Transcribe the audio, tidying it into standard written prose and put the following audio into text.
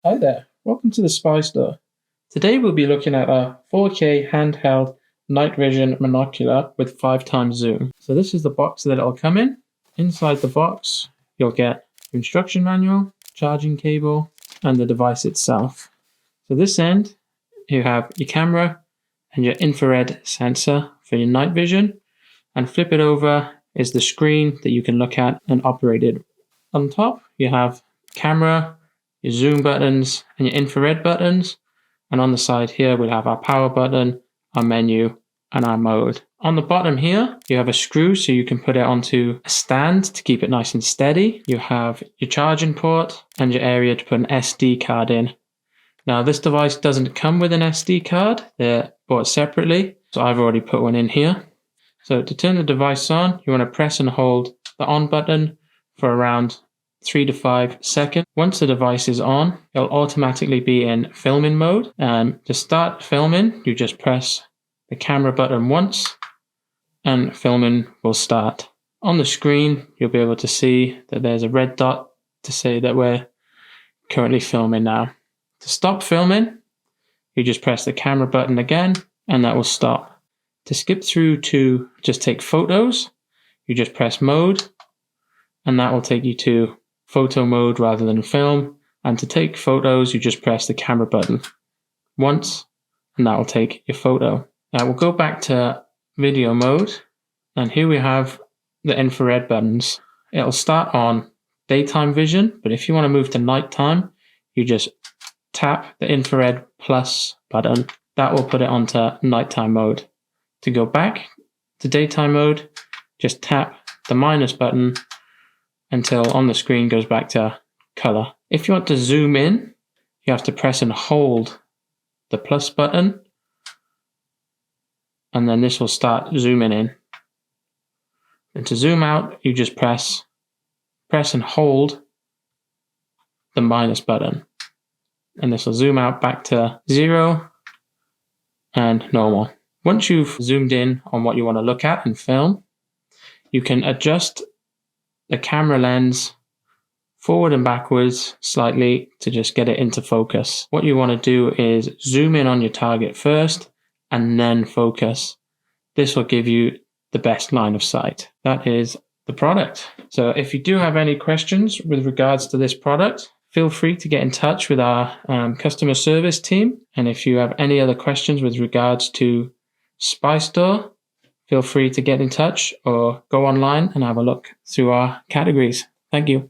Hi there, welcome to the Spy Store. Today we'll be looking at a 4K handheld night vision monocular with 5x zoom. So this is the box that it'll come in. Inside the box you'll get your instruction manual, charging cable, and the device itself. So this end you have your camera and your infrared sensor for your night vision, and flip it over is the screen that you can look at and operate it. On top you have camera, your zoom buttons, and your infrared buttons. And on the side here, we'll have our power button, our menu, and our mode. On the bottom here, you have a screw so you can put it onto a stand to keep it nice and steady. You have your charging port and your area to put an SD card in. Now, this device doesn't come with an SD card. They're bought separately, so I've already put one in here. So to turn the device on, you want to press and hold the on button for around 3 to 5 seconds. Once the device is on, it'll automatically be in filming mode. And to start filming, you just press the camera button once and filming will start. On the screen, you'll be able to see that there's a red dot to say that we're currently filming now. To stop filming, you just press the camera button again and that will stop. To skip through to just take photos, you just press mode and that will take you to photo mode rather than film. And to take photos, you just press the camera button once and that will take your photo. Now we'll go back to video mode, and here we have the infrared buttons. It'll start on daytime vision, but if you want to move to nighttime, you just tap the infrared plus button. That will put it onto nighttime mode. To go back to daytime mode, just tap the minus button until on the screen goes back to color. If you want to zoom in, you have to press and hold the plus button, and then this will start zooming in. And to zoom out, you just press and hold the minus button, and this will zoom out back to 0 and normal. Once you've zoomed in on what you want to look at and film, you can adjust the camera lens forward and backwards slightly to just get it into focus. What you want to do is zoom in on your target first and then focus. This will give you the best line of sight. That is the product. So if you do have any questions with regards to this product, feel free to get in touch with our customer service team. And if you have any other questions with regards to Spy Store, feel free to get in touch or go online and have a look through our categories. Thank you.